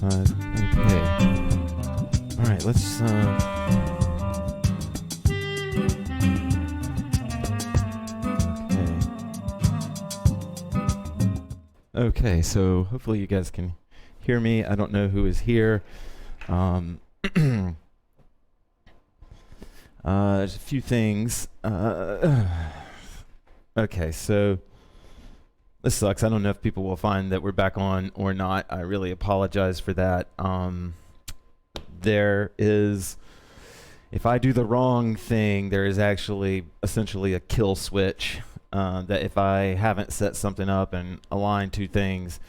Okay. All right, let's. Okay, so hopefully you guys can hear me. I don't know who is here. There's a few things. Okay, so this sucks. I don't know if people will find that we're back on or not. I really apologize for that. There is, if I do the wrong thing, there is actually essentially a kill switch. That if I haven't set something up and aligned two things,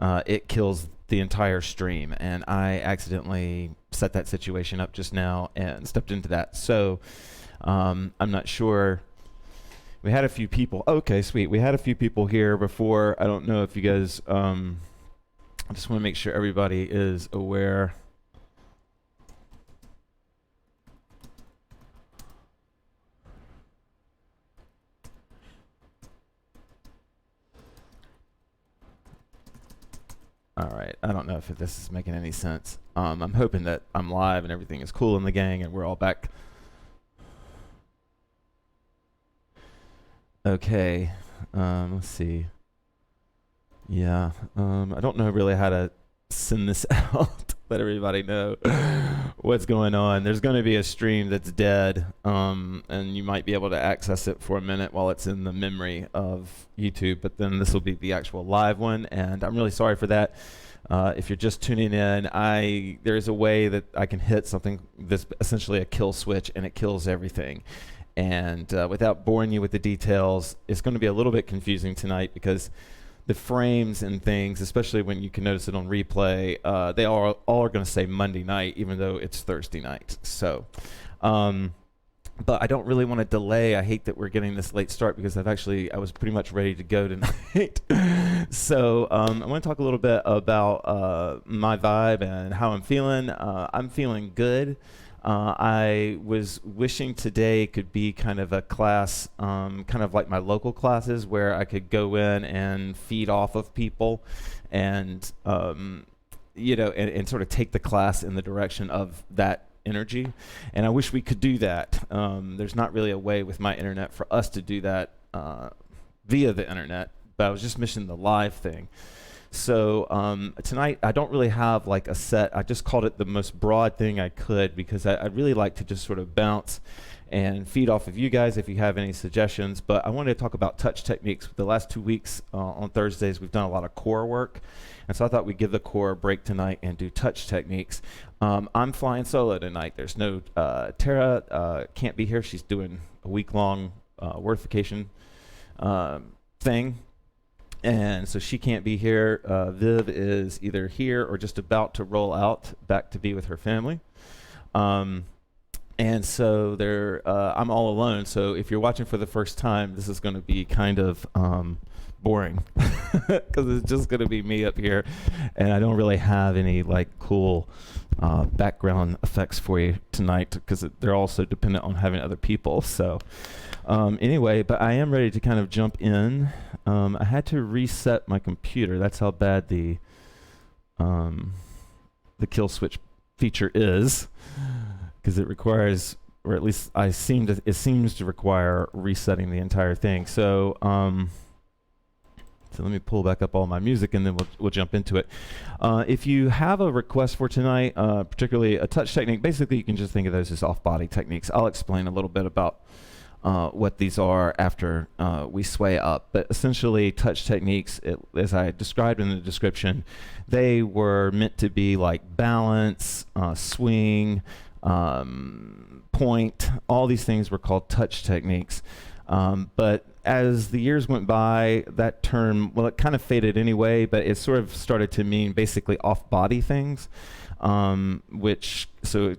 it kills the entire stream. And I accidentally set that situation up just now and stepped into that. So I'm not sure. We had a few people. Okay, sweet. We had a few people here before. I don't know if you guys. I just want to make sure everybody is aware. All right. I don't know if this is making any sense. I'm hoping that I'm live and everything is cool in the gang and we're all back. Okay. Let's see. Yeah. I don't know really how to send this out. Let everybody know what's going on. There's going to be a stream that's dead, and you might be able to access it for a minute while it's in the memory of YouTube, but then this will be the actual live one, and I'm really sorry for that. If you're just tuning in, there's a way that I can hit something that's essentially a kill switch, and it kills everything. And without boring you with the details, it's going to be a little bit confusing tonight because the frames and things, especially when you can notice it on replay, they all are going to say Monday night, even though it's Thursday night. So, but I don't really want to delay. I hate that we're getting this late start because I was pretty much ready to go tonight. So I want to talk a little bit about my vibe and how I'm feeling. I'm feeling good. I was wishing today could be kind of a class, kind of like my local classes where I could go in and feed off of people and, and sort of take the class in the direction of that energy. And I wish we could do that. There's not really a way with my internet for us to do that via the internet, but I was just missing the live thing. So tonight I don't really have like a set. I just called it the most broad thing I could because I'd really like to just sort of bounce and feed off of you guys if you have any suggestions. But I wanted to talk about touch techniques. The last 2 weeks on Thursdays we've done a lot of core work, and so I thought we'd give the core a break tonight and do touch techniques. I'm flying solo tonight. There's no Tara can't be here. She's doing a week-long workification thing. And so she can't be here. Viv is either here or just about to roll out back to be with her family. And so I'm all alone. So if you're watching for the first time, this is going to be kind of boring because it's just going to be me up here. And I don't really have any like cool background effects for you tonight because they're also dependent on having other people. So anyway, but I am ready to kind of jump in. I had to reset my computer. That's how bad the kill switch feature is, because it requires, or at least it seems to require resetting the entire thing. So so let me pull back up all my music and then we'll jump into it. If you have a request for tonight, particularly a touch technique, basically you can just think of those as off-body techniques. I'll explain a little bit about what these are after we sway up. But essentially, touch techniques, as I described in the description, they were meant to be like balance, swing, point. All these things were called touch techniques. But as the years went by, that term, well, it kind of faded anyway, but it sort of started to mean basically off-body things. So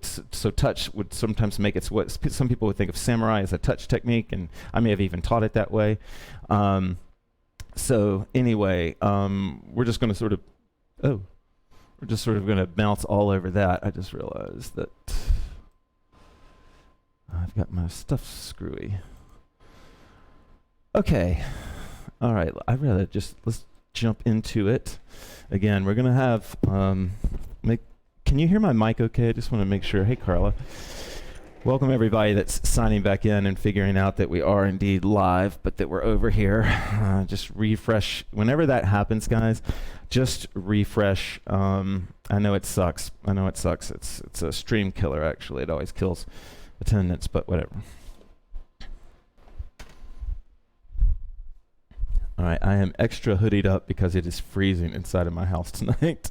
touch would sometimes make it what some people would think of samurai as a touch technique, and I may have even taught it that way. So anyway, we're just going to going to bounce all over that. I just realized that I've got my stuff screwy. Okay, all right. Let's jump into it. Again, we're going to have Can you hear my mic okay? I just want to make sure. Hey, Carla. Welcome everybody that's signing back in and figuring out that we are indeed live, but that we're over here. Just refresh. Whenever that happens, guys, just refresh. I know it sucks. It's a stream killer, actually. It always kills attendance, but whatever. All right, I am extra hoodied up because it is freezing inside of my house tonight.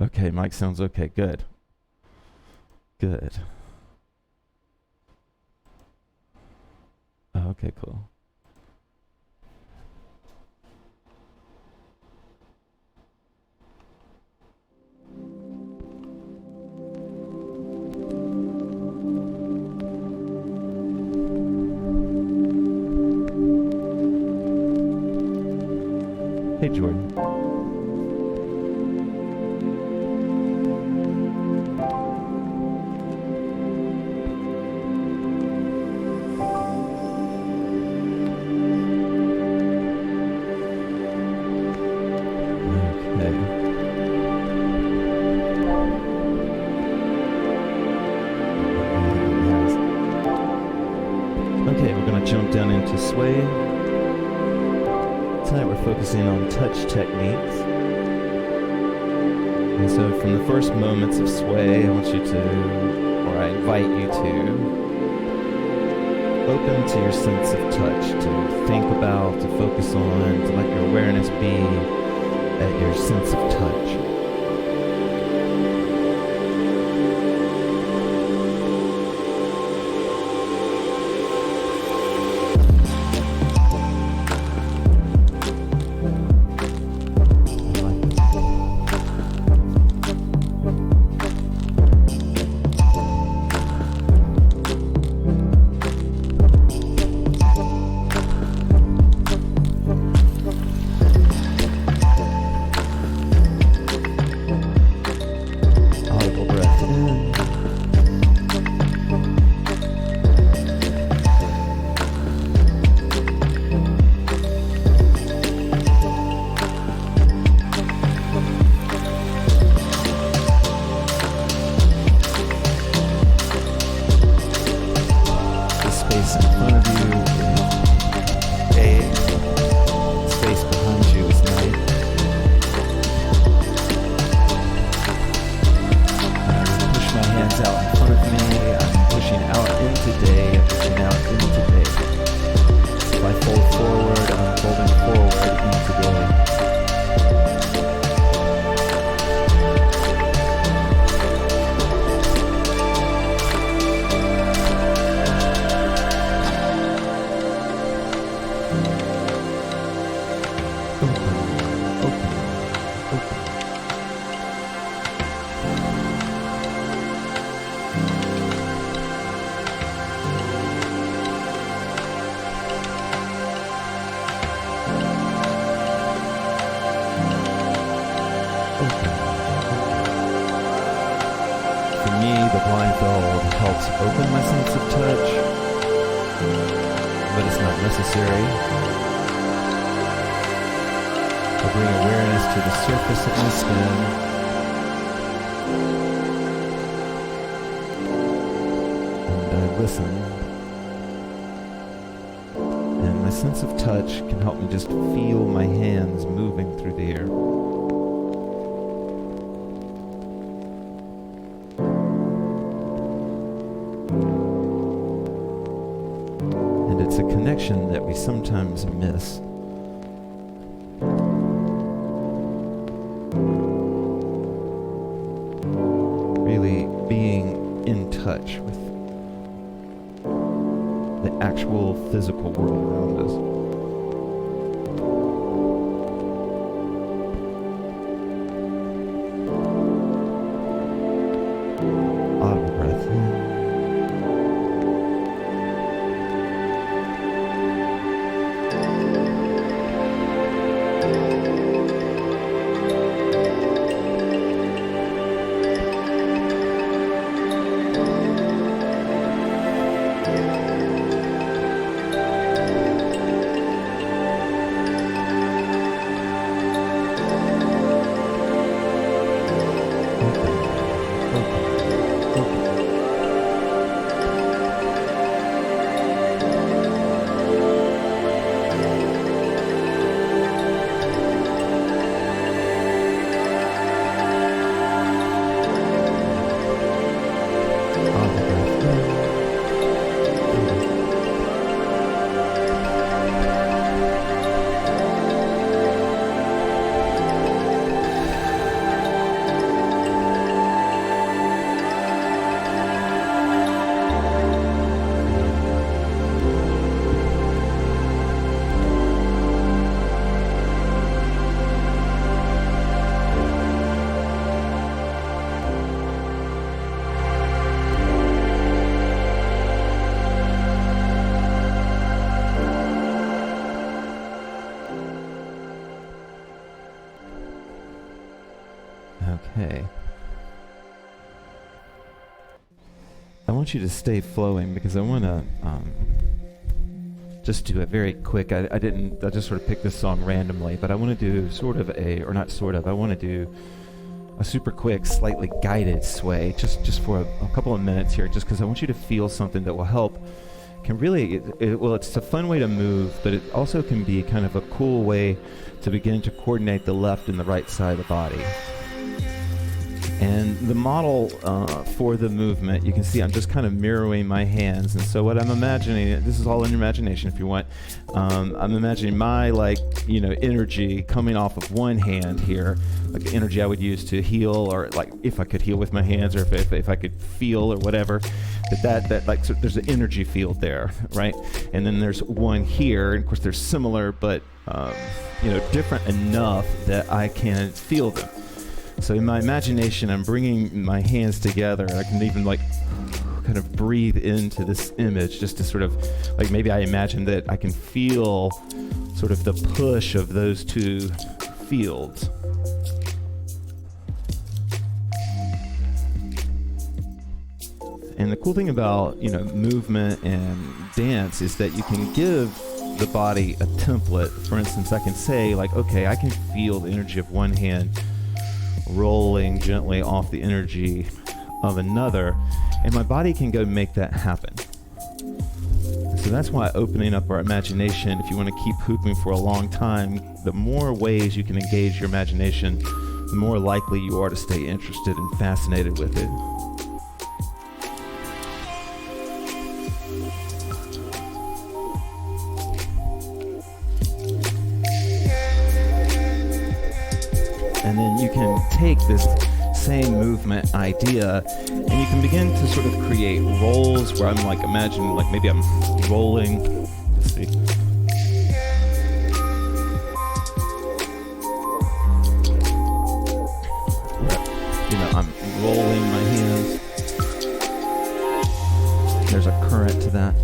Okay, mic sounds okay. Good. Oh, okay, cool. Hey, Jordan. Down into sway. Tonight we're focusing on touch techniques. And so from the first moments of sway, I want you to, or I invite you to, open to your sense of touch, to think about, to focus on, to let your awareness be at your sense of touch. Just feel my hands moving through the air. And it's a connection that we sometimes miss. Really being in touch with the actual physical world around us. Okay. I want you to stay flowing because I want to just do it very quick. I just sort of picked this song randomly, but I want to do I want to do a super quick, slightly guided sway just for a couple of minutes here, just because I want you to feel something that will help. It's a fun way to move, but it also can be kind of a cool way to begin to coordinate the left and the right side of the body. And the model for the movement, you can see I'm just kind of mirroring my hands. And so what I'm imagining, this is all in your imagination if you want, I'm imagining my energy coming off of one hand here, like the energy I would use to heal, or like if I could heal with my hands, or if I could feel or whatever, so there's an energy field there, right? And then there's one here, and of course they're similar, but different enough that I can feel them. So in my imagination, I'm bringing my hands together. I can even kind of breathe into this image, just to sort of maybe I imagine that I can feel sort of the push of those two fields. And the cool thing about movement and dance is that you can give the body a template. For instance, I can say okay, I can feel the energy of one hand rolling gently off the energy of another, and my body can go make that happen. So that's why opening up our imagination, if you want to keep hooping for a long time, the more ways you can engage your imagination, the more likely you are to stay interested and fascinated with it. And then you can take this same movement idea and you can begin to sort of create rolls where I'm imagining maybe I'm rolling. Let's see. I'm rolling my hands. There's a current to that.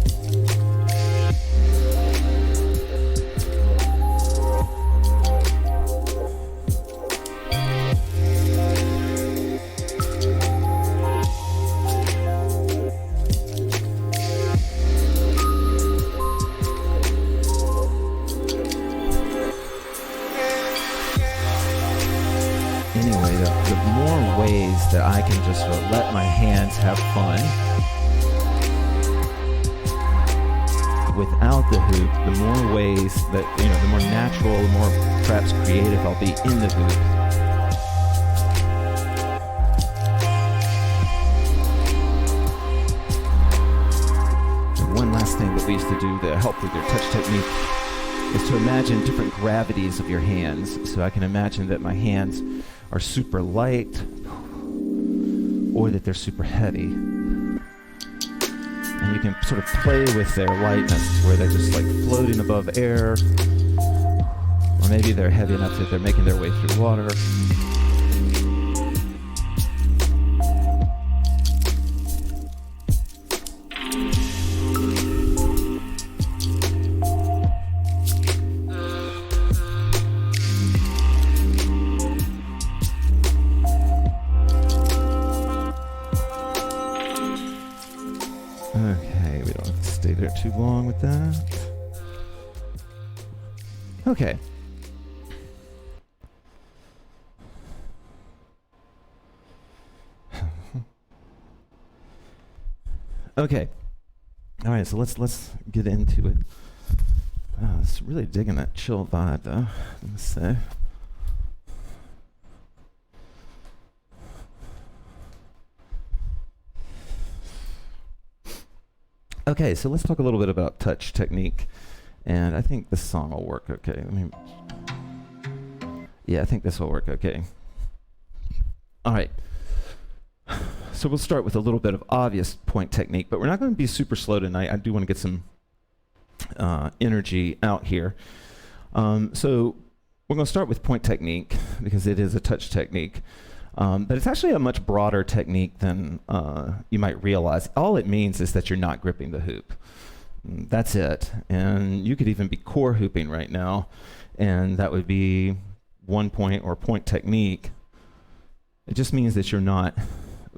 That I can just sort of let my hands have fun without the hoop, the more ways that, the more natural, the more perhaps creative I'll be in the hoop. And one last thing that we used to do to help with your touch technique is to imagine different gravities of your hands. So I can imagine that my hands are super light, or that they're super heavy. And you can sort of play with their lightness, where they're just floating above air, or maybe they're heavy enough that they're making their way through water. Okay, we don't have to stay there too long with that. Okay. Okay. All right, so let's get into it. It's really digging that chill vibe, though, I must say. Okay, so let's talk a little bit about touch technique, and I think this song will work okay. I think this will work okay. All right. So we'll start with a little bit of obvious point technique, but we're not going to be super slow tonight. I do want to get some energy out here. So we're going to start with point technique because it is a touch technique. But it's actually a much broader technique than you might realize. All it means is that you're not gripping the hoop. That's it. And you could even be core hooping right now, and that would be one point or point technique. It just means that you're not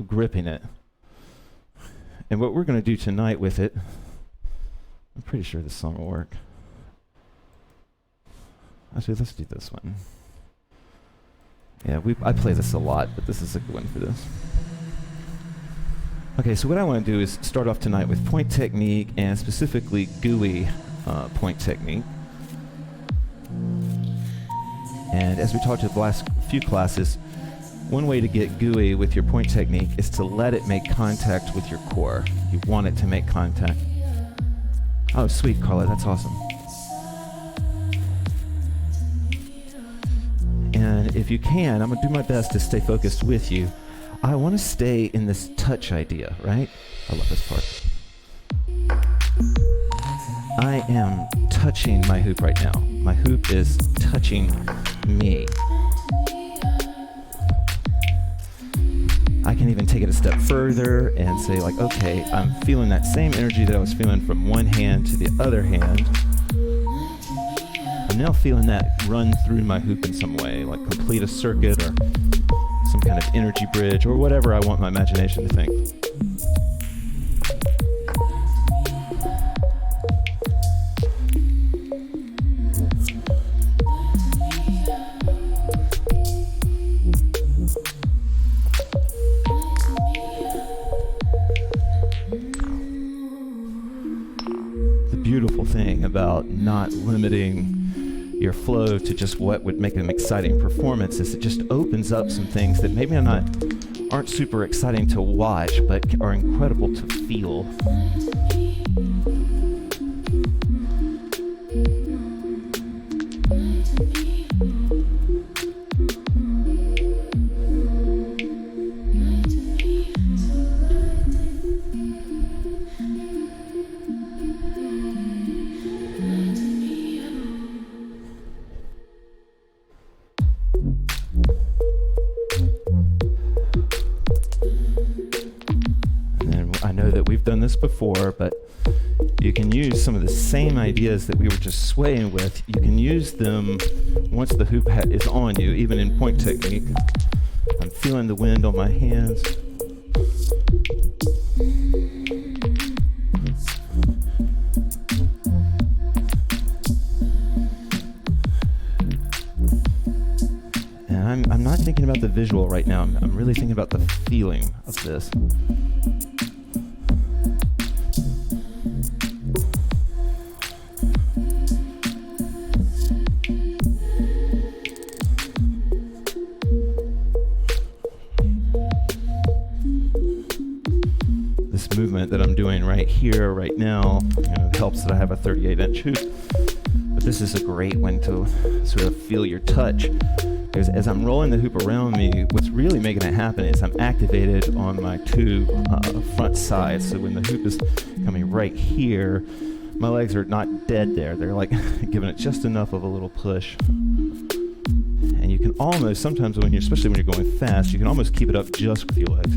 gripping it. And what we're going to do tonight with it, I'm pretty sure this song will work. Actually, let's do this one. Yeah, I play this a lot, but this is a good one for this. Okay, so what I want to do is start off tonight with point technique, and specifically GUI point technique. And as we talked in the last few classes, one way to get GUI with your point technique is to let it make contact with your core. You want it to make contact. Oh, sweet, Carla, that's awesome. And if you can, I'm going to do my best to stay focused with you. I want to stay in this touch idea, right? I love this part. I am touching my hoop right now. My hoop is touching me. I can even take it a step further and say like, okay, I'm feeling that same energy that I was feeling from one hand to the other hand. I'm now feeling that run through my hoop in some way, like complete a circuit or some kind of energy bridge or whatever I want my imagination to think. The beautiful thing about not limiting your flow to just what would make an exciting performance is it just opens up some things that maybe aren't super exciting to watch, but are incredible to feel. Done this before, but you can use some of the same ideas that we were just swaying with. You can use them once the hoop is on you, even in point technique. I'm feeling the wind on my hands. And I'm not thinking about the visual right now. I'm really thinking about the feeling of this. Movement that I'm doing right here, right now, it helps that I have a 38-inch hoop, but this is a great one to sort of feel your touch, because as I'm rolling the hoop around me, what's really making it happen is I'm activated on my two front sides. So when the hoop is coming right here, my legs are not dead there. They're like giving it just enough of a little push. And you can almost, sometimes especially when you're going fast, you can almost keep it up just with your legs.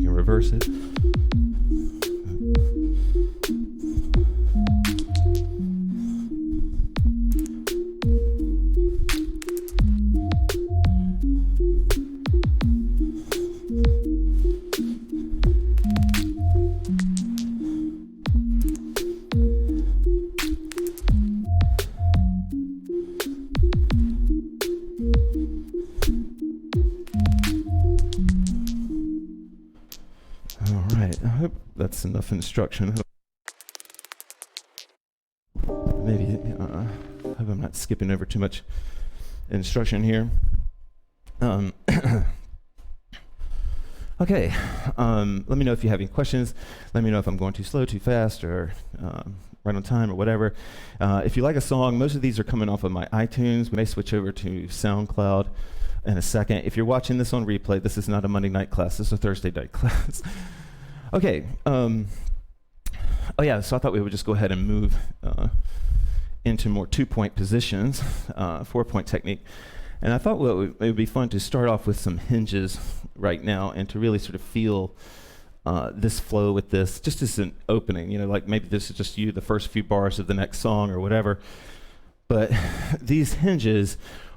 Reverse it. That's enough instruction. Maybe, I hope I'm not skipping over too much instruction here. Okay, let me know if you have any questions. Let me know if I'm going too slow, too fast, or right on time, or whatever. If you like a song, most of these are coming off of my iTunes. We may switch over to SoundCloud in a second. If you're watching this on replay, this is not a Monday night class. This is a Thursday night class. Okay. Oh yeah. So I thought we would just go ahead and move into more 2-point positions, 4-point technique. And I thought it would be fun to start off with some hinges right now, and to really sort of feel this flow with this, just as an opening, like maybe this is just the first few bars of the next song or whatever. But these hinges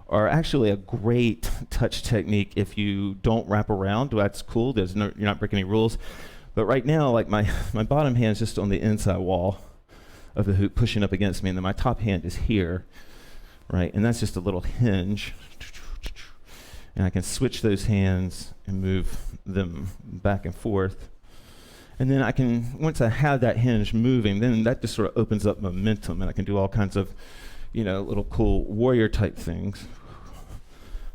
are actually a great touch technique if you don't wrap around. That's cool. You're not breaking any rules. But right now, like my bottom hand is just on the inside wall of the hoop pushing up against me, and then my top hand is here, right? And that's just a little hinge. And I can switch those hands and move them back and forth. And then I can, once I have that hinge moving, then that just sort of opens up momentum, and I can do all kinds of, little cool warrior type things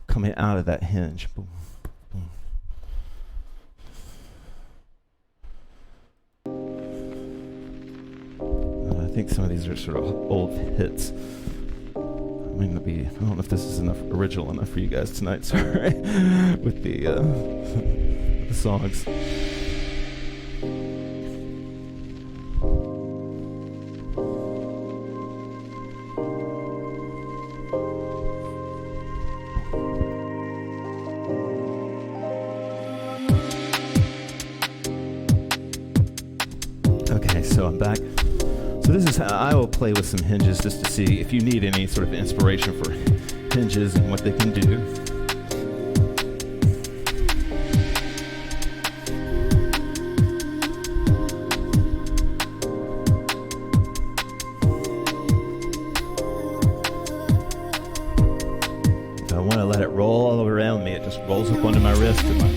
coming out of that hinge. Boom, boom. I think some of these are sort of old hits. I don't know if this is original enough for you guys tonight, sorry, with the songs. Okay, so I'm back. So this is how I will play with some hinges just to see if you need any sort of inspiration for hinges and what they can do. If I want to let it roll all around me, it just rolls up onto my wrist and my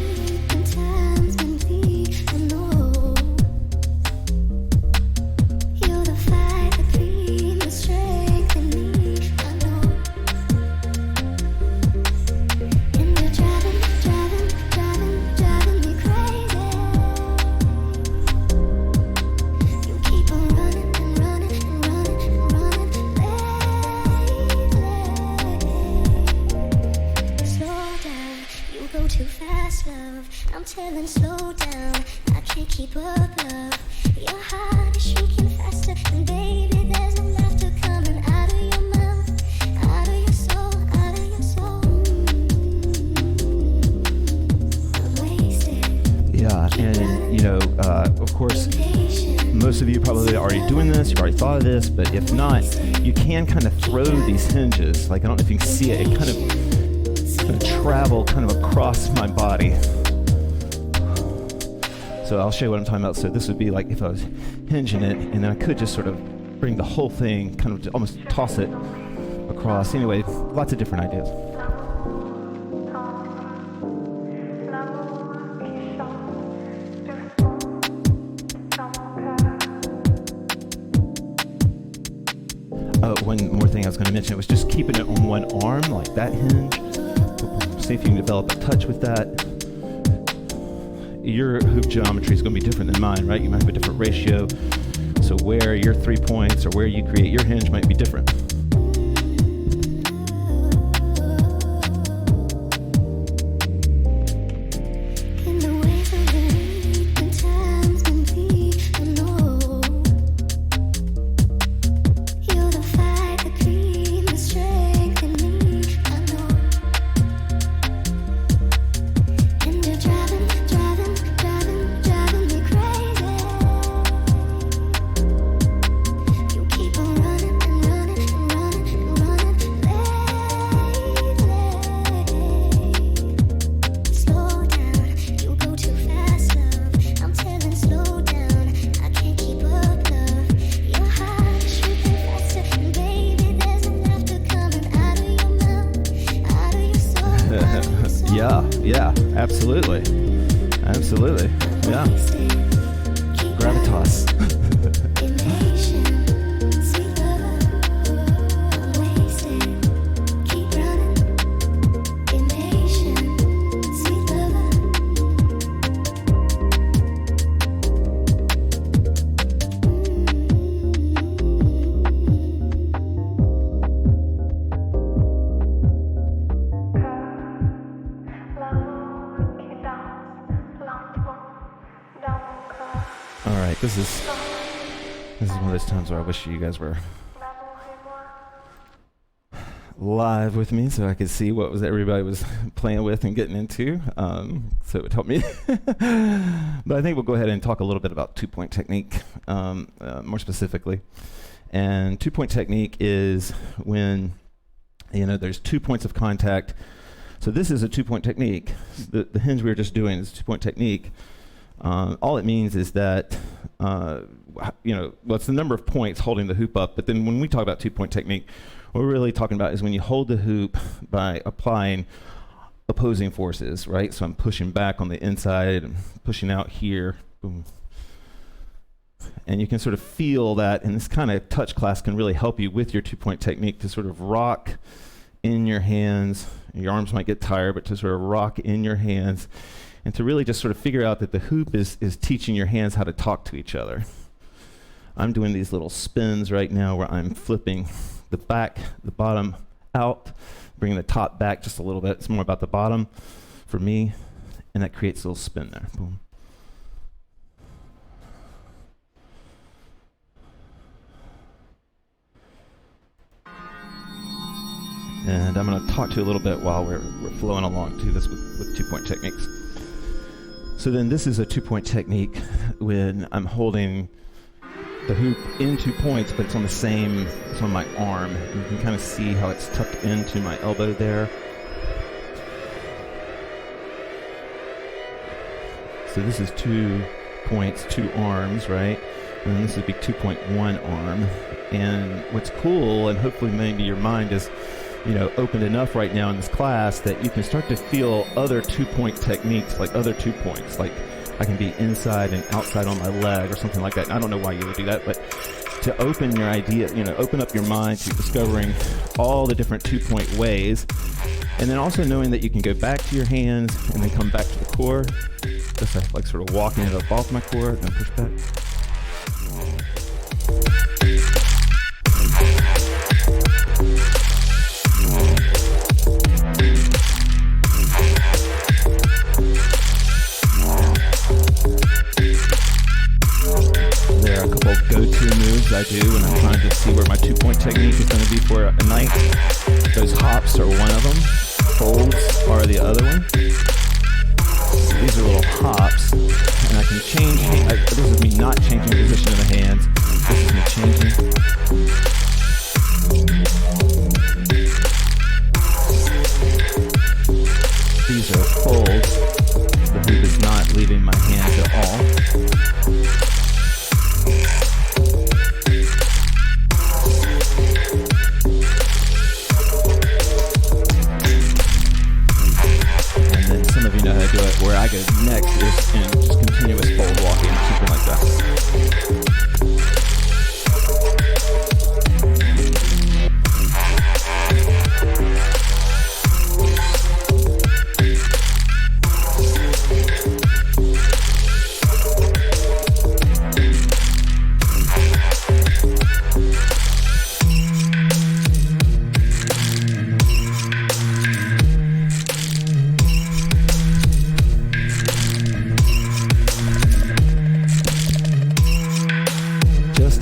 most of you probably already doing this, you've already thought of this, but if not, you can kind of throw these hinges, like I don't know if you can see it, kind of travel kind of across my body. So I'll show you what I'm talking about. So this would be like if I was hinging it, and then I could just sort of bring the whole thing, kind of almost toss it across. Anyway, lots of different ideas. One more thing I was going to mention, it was just keeping it on one arm, like that hinge. See if you can develop a touch with that. Your hoop geometry is going to be different than mine, right? You might have a different ratio. So where your 3 points or where you create your hinge might be different. Yeah, absolutely. Absolutely. Yeah. Gravitas. This is one of those times where I wish you guys were live with me so I could see what was everybody was playing with and getting into. So it would help me. But I think we'll go ahead and talk a little bit about two-point technique, more specifically. And two-point technique is when there's 2 points of contact. So this is a two-point technique. The hinge we were just doing is a two-point technique. All it means is that, it's the number of points holding the hoop up. But then when we talk about two-point technique, what we're really talking about is when you hold the hoop by applying opposing forces, right? So I'm pushing back on the inside and pushing out here. Boom. And you can sort of feel that, and this kind of touch class can really help you with your two-point technique to sort of rock in your hands. Your arms might get tired, but to sort of rock in your hands and to really just sort of figure out that the hoop is teaching your hands how to talk to each other. I'm doing these little spins right now where I'm flipping the bottom out, bringing the top back just a little bit. It's more about the bottom for me, and that creates a little spin there. Boom. And I'm going to talk to you a little bit while we're flowing along to this with two-point techniques. So then this is a two-point technique when I'm holding the hoop in 2 points, but it's on my arm. You can kind of see how it's tucked into my elbow there. So this is 2 points, 2 arms, right? And then this would be 2.1 arm. And what's cool, and hopefully maybe your mind is opened enough right now in this class that you can start to feel other two-point techniques, like other 2 points. Like I can be inside and outside on my leg or something like that. And I don't know why you would do that, but to open your idea, open up your mind to discovering all the different 2-point ways. And then also knowing that you can go back to your hands and then come back to the core. Just like sort of walking it up off my core and then push back. There are a couple of go-to moves I do when I'm trying to see where my two-point technique is going to be for a night. Those hops are one of them. Folds are the other one. These are little hops, and I can change. This is me not changing position of the hands. This is me changing. These are folds. The hoop is not leaving my hands at all. And then some of you know how to do it. Where I go next is in just continuous fold walking, something like that.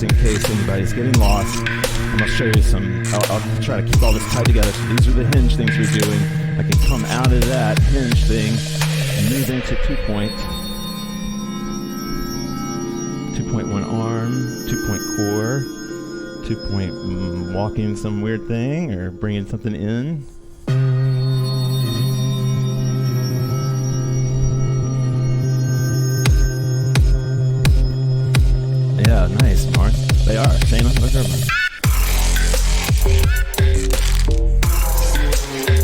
In case anybody's getting lost, I'm going to show you some. I'll try to keep all this tied together. So these are the hinge things we're doing. I can come out of that hinge thing and move into 2-point. 2.1 arm, 2-point core, 2-point walking some weird thing or bringing something in. Yeah, nice, Mark. They are. Shayna, look over.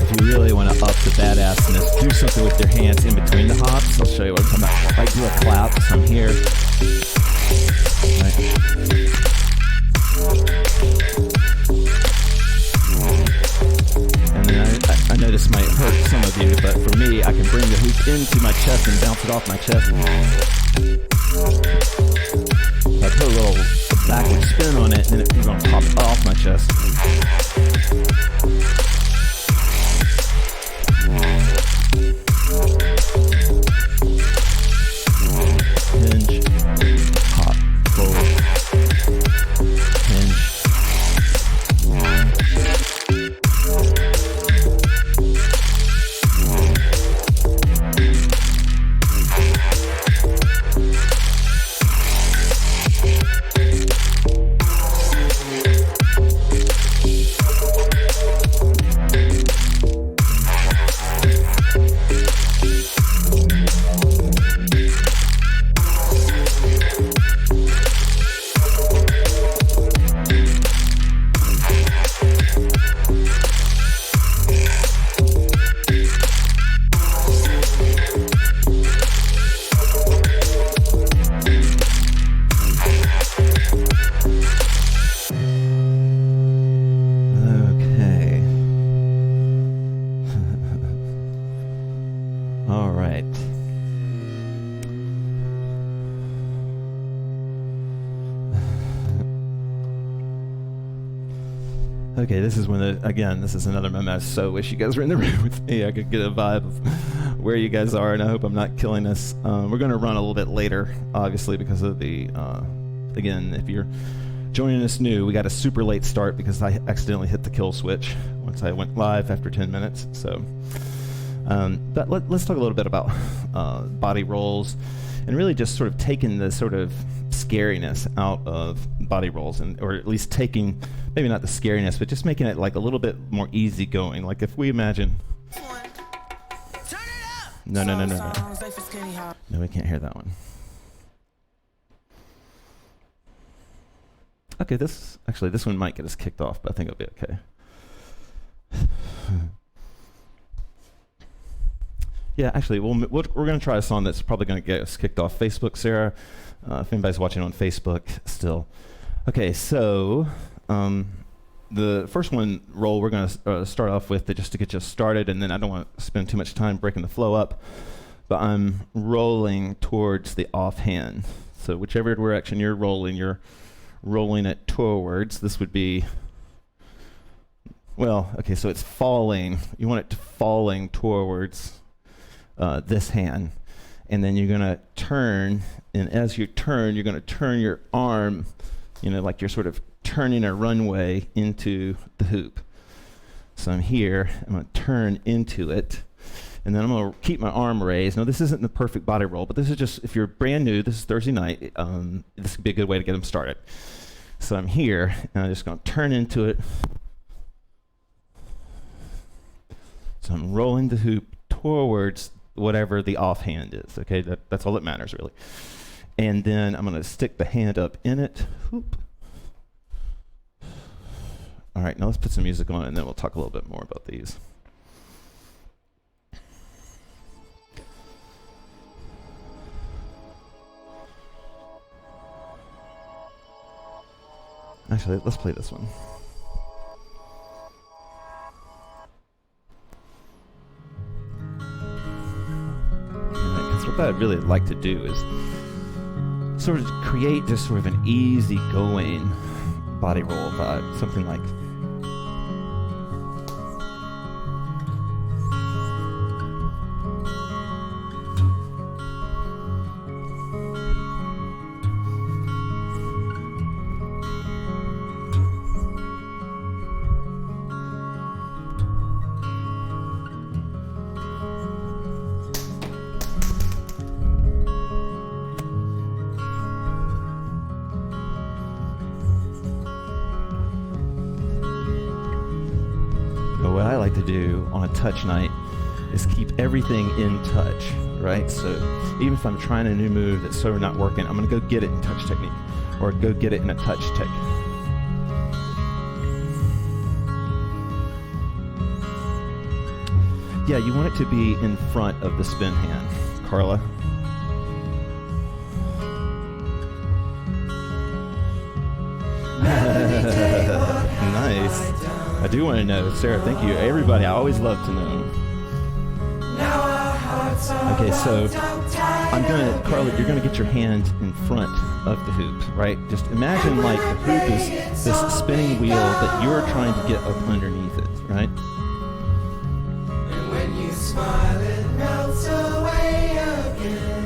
If you really want to up the badassness, do something with your hands in between the hops. I'll show you what I'm talking about. Like do a clap, so I'm here. Right. And then I know this might hurt some of you, but for me, I can bring the hoop into my chest and bounce it off my chest. I put a little backward spin on it, and then it's going to pop off my chest. Hinge, hop, fold, hinge. Okay, this is again, this is another moment. I so wish you guys were in the room with me. I could get a vibe of where you guys are, and I hope I'm not killing us. We're going to run a little bit later, obviously, because of the, again, if you're joining us new, we got a super late start because I accidentally hit the kill switch once I went live after 10 minutes. So, but let's talk a little bit about body rolls and really just sort of taking the sort of scariness out of body rolls, or at least taking, maybe not the scariness, but just making it like a little bit more easygoing. Like if we imagine, no, we can't hear that one. Okay, this one might get us kicked off, but I think it'll be okay. Yeah, actually, we're going to try a song that's probably going to get us kicked off. Facebook, Sarah, if anybody's watching on Facebook still. Okay, so the first roll we're going to start off with just to get you started, and then I don't want to spend too much time breaking the flow up, but I'm rolling towards the offhand. So whichever direction you're rolling it towards. This would be, well, okay, so it's falling. You want it to falling towards this hand, and then you're gonna turn, and as you turn, you're gonna turn your arm, like you're sort of turning a runway into the hoop. So I'm here, I'm gonna turn into it, and then I'm gonna keep my arm raised. Now this isn't the perfect body roll, but this is just, if you're brand new, this is Thursday night, this could be a good way to get them started. So I'm here, and I'm just gonna turn into it. So I'm rolling the hoop towards whatever the offhand is, okay? That's all that matters, really. And then I'm going to stick the hand up in it. Whoop. All right, now let's put some music on, and then we'll talk a little bit more about these. Actually, let's play this one. What I'd really like to do is sort of create just sort of an easy-going body roll vibe, something like. What I like to do on a touch night is keep everything in touch, right? So even if I'm trying a new move that's sort of not working, I'm going to go get it in touch technique, or go get it in a touch technique. Yeah, you want it to be in front of the spin hand, Carla. Nice. I do want to know, Sarah, thank you. Everybody, I always love to know. Okay, so Carla, you're gonna get your hand in front of the hoop, right? Just imagine like the hoop is this spinning wheel that you're trying to get up underneath it, right? And when you smile, it melts away again.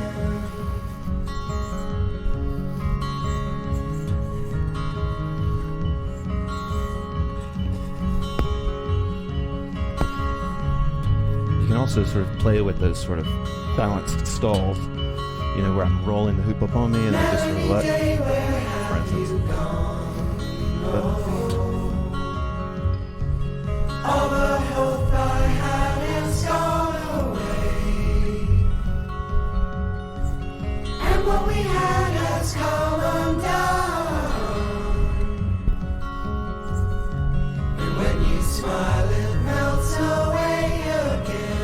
You can also sort of play with those sort of balanced stalls, where I'm rolling the hoop up on me and I just sort of let, for instance. All the hope I had is gone away, and what we had has come undone. And when you smile, it melts away again.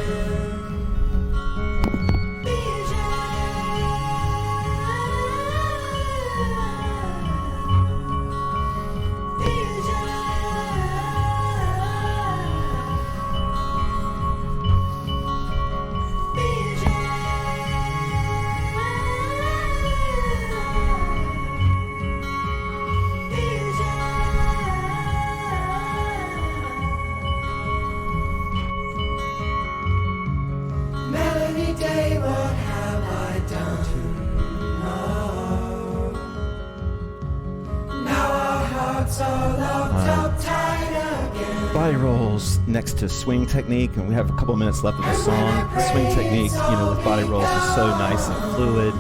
Body rolls next to swing technique, and we have a couple minutes left of the song. Swing technique, with body rolls is so nice and fluid.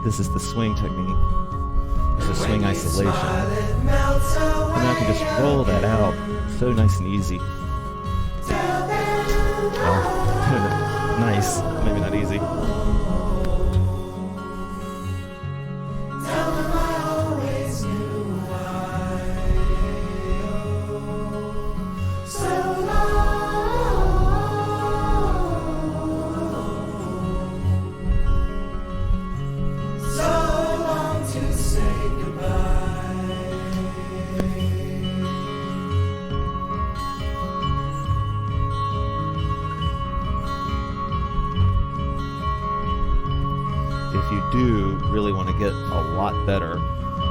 This is the swing technique. It's a swing isolation. And then I can just roll that out so nice and easy. Oh, nice. Maybe not easy. If you do really want to get a lot better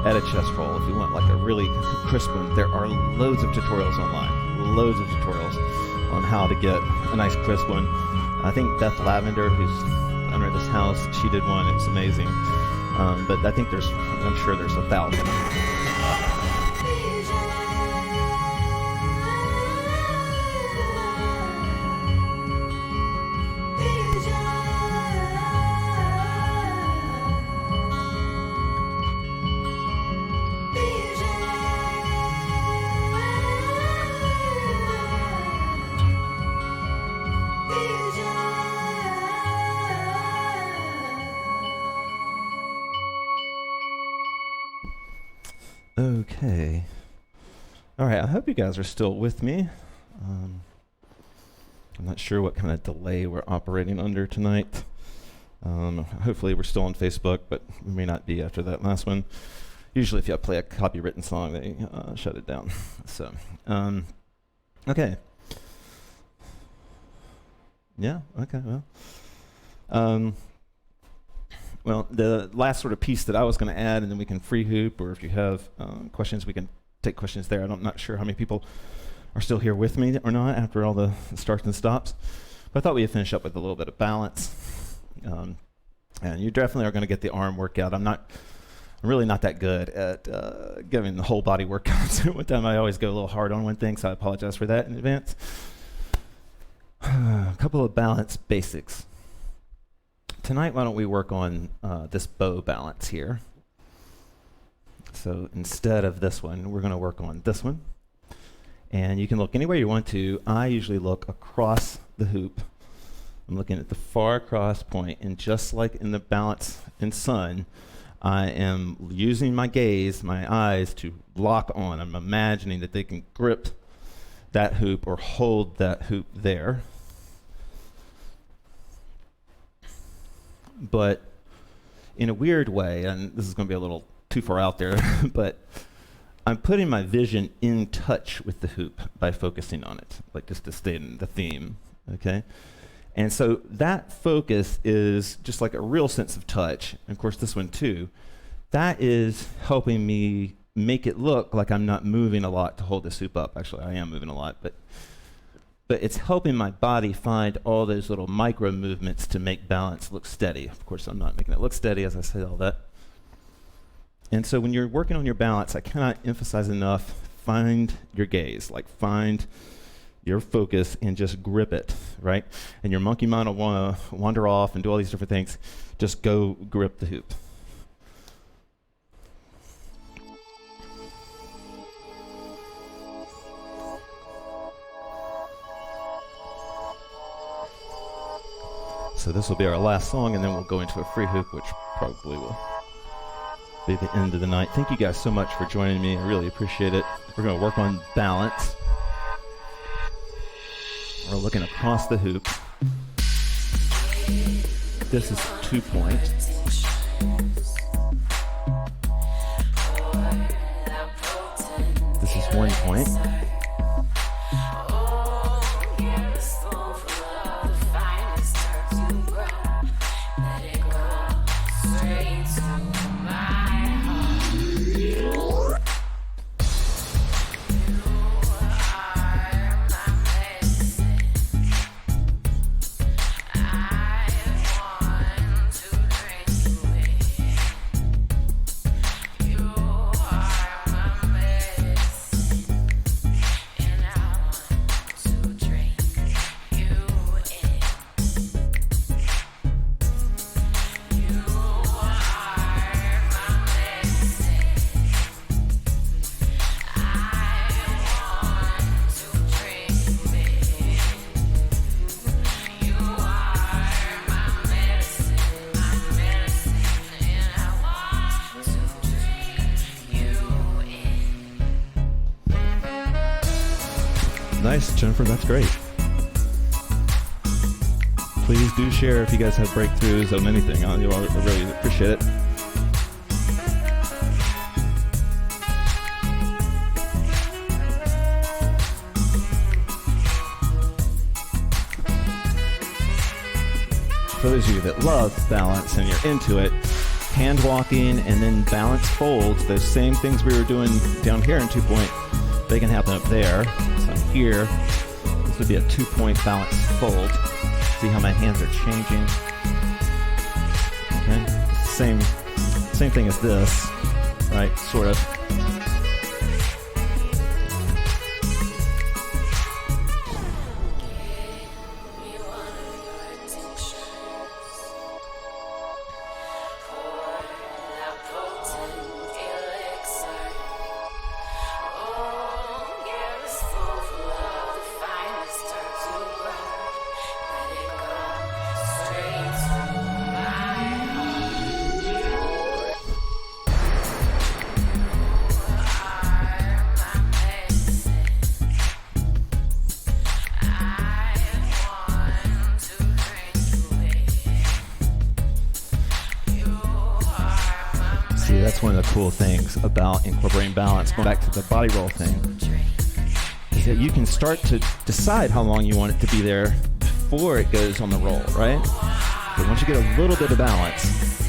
at a chest roll, if you want like a really crisp one, there are loads of tutorials online, loads of tutorials on how to get a nice crisp one. I think Beth Lavender, who's owner of this house, she did one. It was amazing. But I think I'm sure there's 1,000. Okay. All right, I hope you guys are still with me. I'm not sure what kind of delay we're operating under tonight. Hopefully we're still on Facebook, but we may not be after that last one. Usually if you play a copywritten song, they shut it down. So, okay. Yeah, okay, well. Well, the last sort of piece that I was going to add, and then we can free hoop, or if you have questions, we can take questions there. I'm not sure how many people are still here with me or not after all the starts and stops. But I thought we'd finish up with a little bit of balance. And you definitely are going to get the arm workout. I'm really not that good at giving the whole body workouts at one time. I always go a little hard on one thing, so I apologize for that in advance. A couple of balance basics. Tonight, why don't we work on this bow balance here. So instead of this one, we're going to work on this one. And you can look anywhere you want to. I usually look across the hoop. I'm looking at the far across point, and just like in the balance in sun, I am using my gaze, my eyes, to lock on. I'm imagining that they can grip that hoop or hold that hoop there. But in a weird way, and this is going to be a little too far out there, but I'm putting my vision in touch with the hoop by focusing on it, like just to stay in the theme, okay? And so that focus is just like a real sense of touch. And of course, this one too. That is helping me make it look like I'm not moving a lot to hold this hoop up. Actually, I am moving a lot, but it's helping my body find all those little micro movements to make balance look steady. Of course, I'm not making it look steady as I say all that. And so when you're working on your balance, I cannot emphasize enough, find your gaze, like find your focus and just grip it, right? And your monkey mind will want to wander off and do all these different things. Just go grip the hoop. So this will be our last song, and then we'll go into a free hoop, which probably will be the end of the night. Thank you guys so much for joining me. I really appreciate it. We're going to work on balance. We're looking across the hoop. This is 2 point. This is 1 point. Nice, Jennifer. That's great. Please do share if you guys have breakthroughs on anything. I really appreciate it. For those of you that love balance and you're into it, hand walking and then balance folds, those same things we were doing down here in 2-point, they can happen up there. So here, this would be a 2-point balance fold. See how my hands are changing? Okay, same thing as this, right? Sort of. That's one of the cool things about incorporating balance, going back to the body roll thing, is that you can start to decide how long you want it to be there before it goes on the roll, right? But once you get a little bit of balance,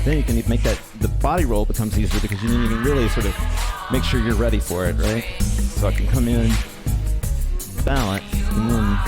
then you can make that, the body roll becomes easier because then you can really sort of make sure you're ready for it, right? So I can come in, balance, and then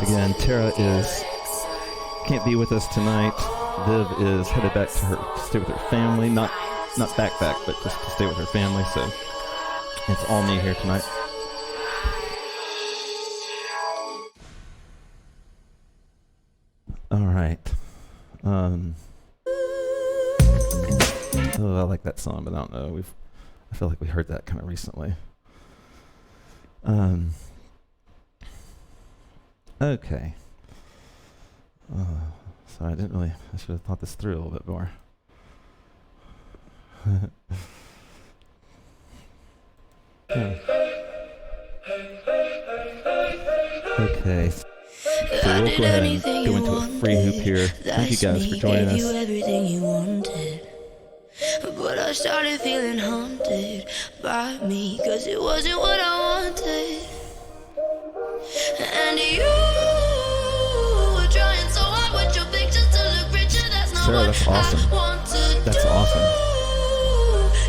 again, Tara can't be with us tonight. Viv is headed back to stay with her family. Not back, but just to stay with her family. So it's all me here tonight. All right. Oh, I like that song, but I don't know. I feel like we heard that kind of recently. Okay. So I should have thought this through a little bit more. Okay. So we'll go ahead and go into a free hoop here. Thank you guys for joining us. But I started feeling haunted by me, 'cause it wasn't what I wanted. And you were trying so hard with your pictures to look richer. That's not Sarah, what that's awesome. I want to That's do. awesome.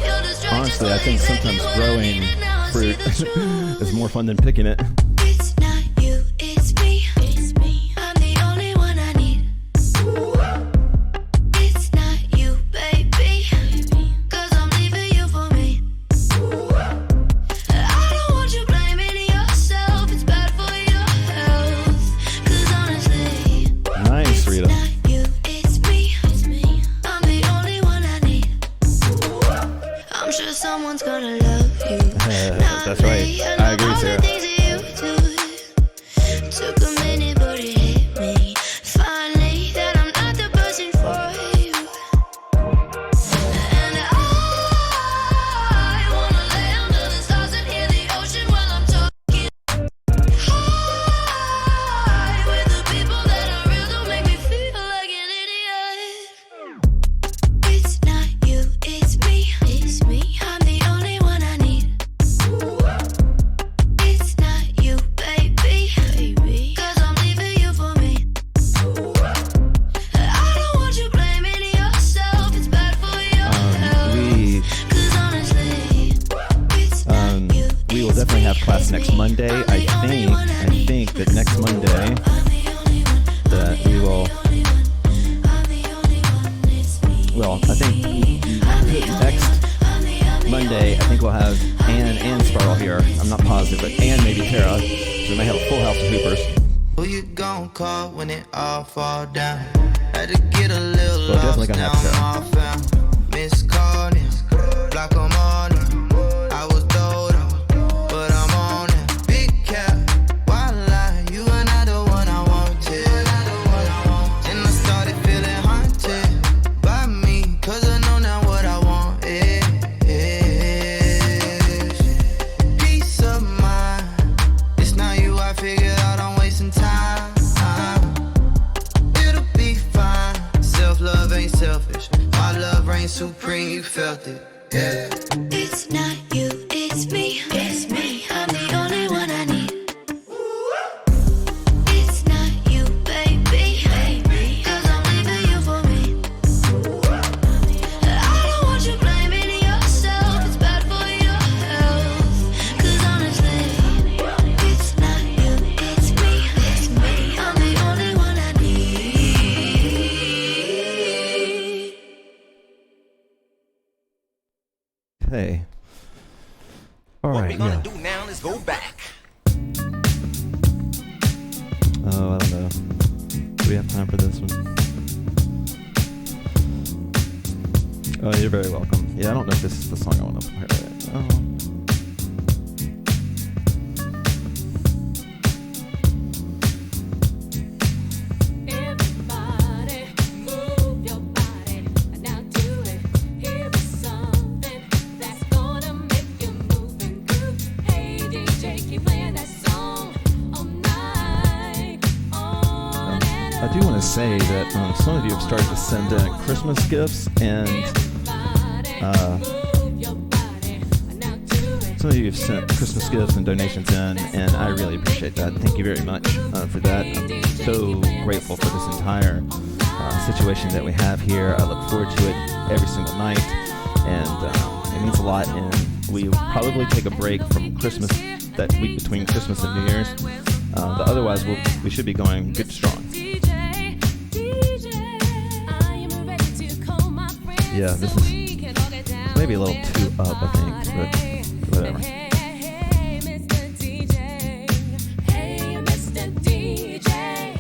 You're distracted, Honestly, I so think exactly sometimes what I growing needed, now I see fruit the truth. is more fun than picking it. It's not you, it's me. It's me. I'm the only one I need. It's not you, baby. 'Cause I'm leaving you for me. I don't want you blaming yourself. It's bad for your health. 'Cause honestly, Nice, Rita. it's not you, it's me. It's me. I'm the only one I need. I'm sure someone's gonna love you. That's right. I agree, Sarah. Things that you do. next Monday. I think that next Monday that we will. Well, I think next Monday, I think we'll have Ann and Sparrow here. I'm not positive, but Ann, maybe Tara. So we may have a full house of Hoopers. Who you gon' call when it all fall down? Had to get a little So definitely gonna have Tara. Miss calling, block 'em all now. I was told, but I'm on it. Big cap, why lie? You are not the one I wanted. And I started feeling haunted by me, 'cause I know now what I want is peace of mind. It's not you, I figured out I'm wasting time. It'll be fine. Self-love ain't selfish. My love reigns supreme, you felt it. Yeah. It's not you, it's me. It's me. I'm the only one I need. It's not you, baby. 'Cause I'm leaving you for me. I don't want you blaming yourself. It's bad for your health. 'Cause honestly, it's not you, it's me. It's me. I'm the only one I need. Hey. All What right. we're gonna Yeah. do now is go back. Oh, I don't know. Do we have time for this one? Oh, you're very welcome. Yeah, I don't know if this is the song I want to play. Oh. Everybody move your body. Now do it. Here's something that's gonna make you move and groove. Hey DJ, keep playing that song all night, on and I do want to say that some of you have started to send in Christmas gifts, and move your body. Now do it. some of you have sent Christmas gifts and donations in, and I really appreciate that. Thank you very much for that. I'm so grateful for this entire situation that we have here. I look forward to it every single night, and it means a lot. And we will probably take a break from Christmas, that week between Christmas and New Year's. But otherwise, we should be going good strong. Yeah, this is maybe a little too up, I think, but whatever. Hey, Mr. DJ. Hey, Mr. DJ.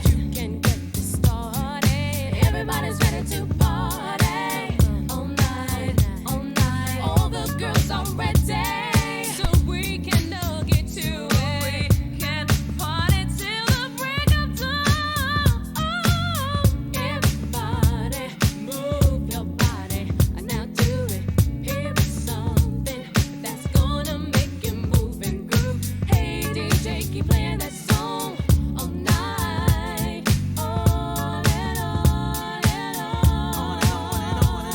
You can get this started. Everybody's ready to party. All night, all night. All the girls are ready. So we can all get to it. Can party till the break of dawn. Everybody move your body. Now do it. Here is something that's gonna make you move and groove. Hey DJ, keep playing that song all night, on and on and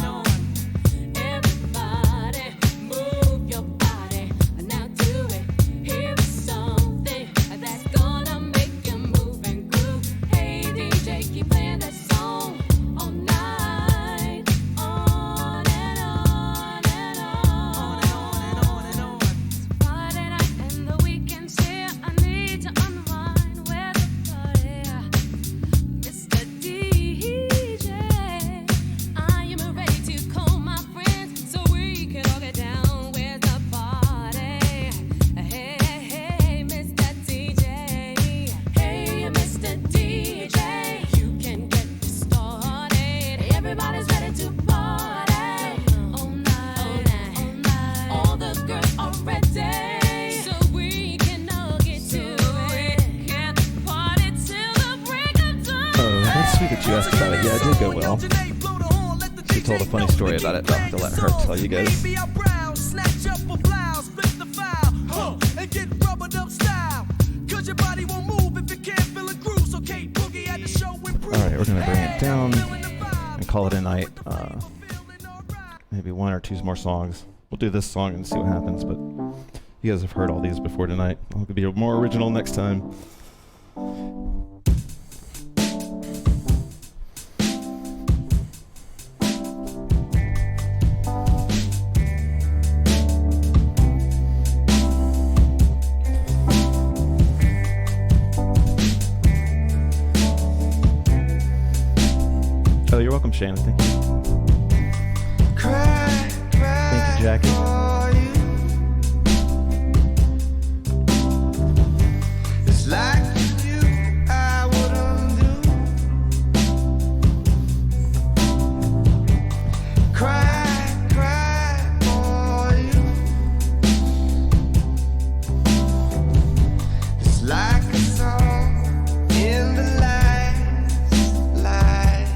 on. Everybody move your body. Now do it. Here is something that's gonna make you move and groove. Hey DJ, keep playing that song all night, on and on and on. Friday night and the weekend's here. I need to unwind with the party. Mr. DJ, I am ready to call my friends so we can all get down with the party. Hey, Mr. DJ. Hey, Mr. DJ. You can get this started. Everybody's ready to party. All night, all night. All the girls are ready. So we can all get to it. Can party till the break of dawn. Oh, that's sweet that you asked about it. Yeah, it did go well. She told a funny story about it, but I'll have to let her tell you guys. Alright, we're going to bring it down and call it a night. Maybe one or two more songs. We'll do this song and see what happens, but you guys have heard all these before tonight. I'll be more original next time. Shannon. Thank you. Cry, cry Thank you, Jackie. for you. It's like you knew I wouldn't do. Cry, cry for you. It's like a song in the last light.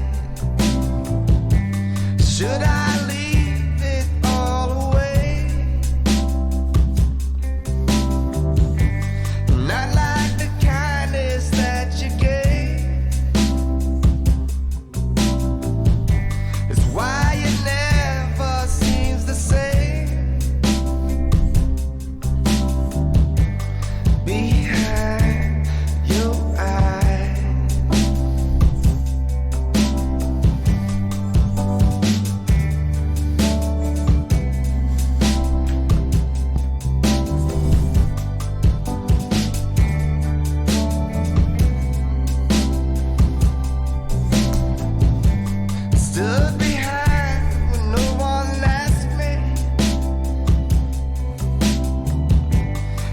Should I leave it all away? Not like the kindness that you gave. It's why it never seems the same. Behind your eyes. Stood behind when no one asked me,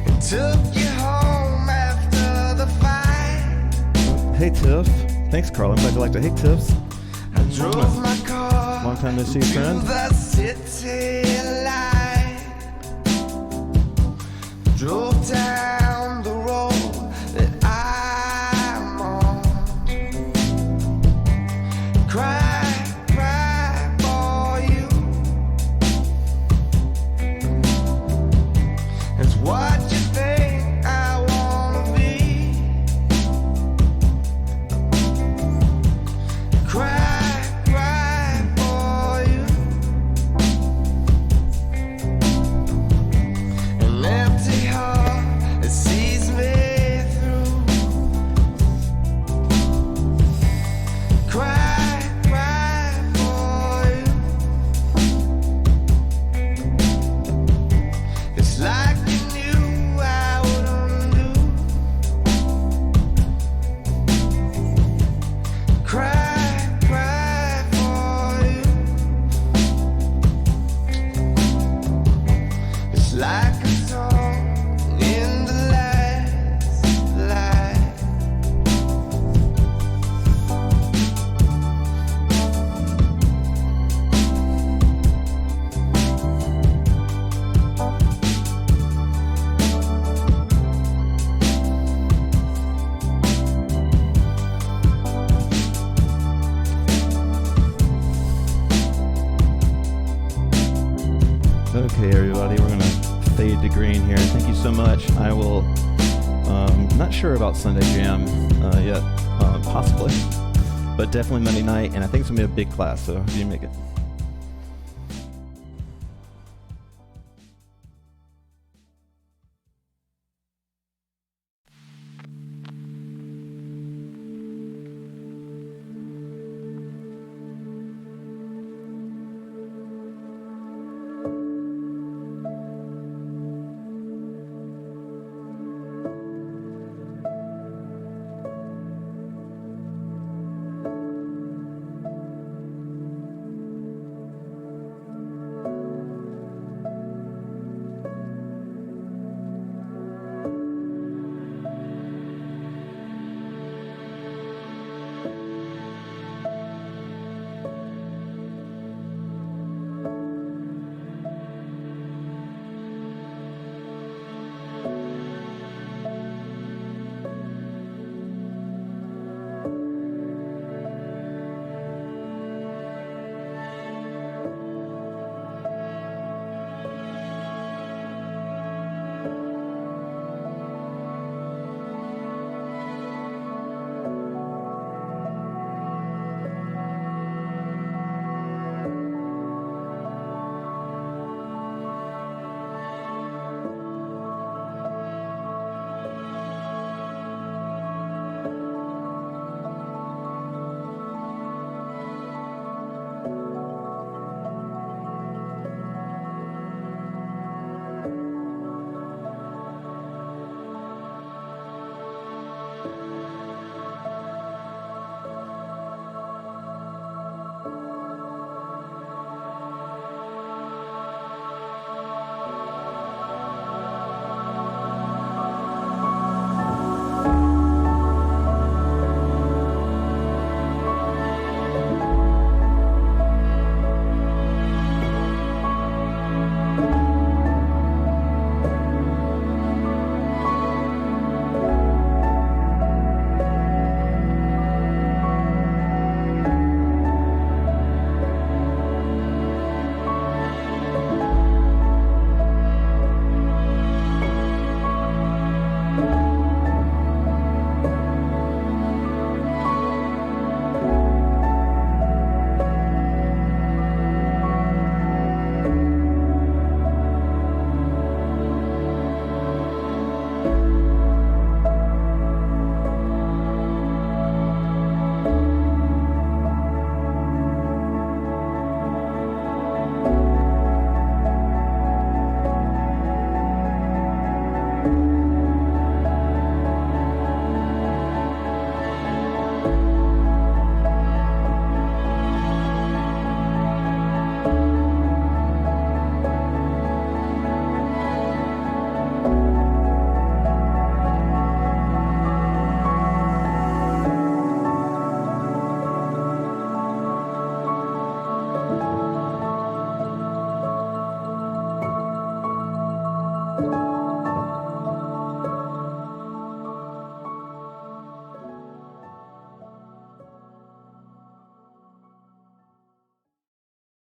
and took you home after the fight. Hey, Tiff. Thanks, Carl. I'm glad you liked it. Hey, Tiffs. I drove my car Long time no see, to friend. the city light. Drove down the road that I'm on. Cry, cry for you. It's what you think I wanna be. Cry, cry for you. An empty heart that sees me through. Cry, cry for you. It's like you knew I wouldn't do. Cry, cry for you. It's like a song in the last light. Okay, everybody, we're gonna fade to green here. Thank you so much. I will, not sure about Sunday Jam yet, possibly, but definitely Monday night, and I think it's gonna be a big class, so you make it.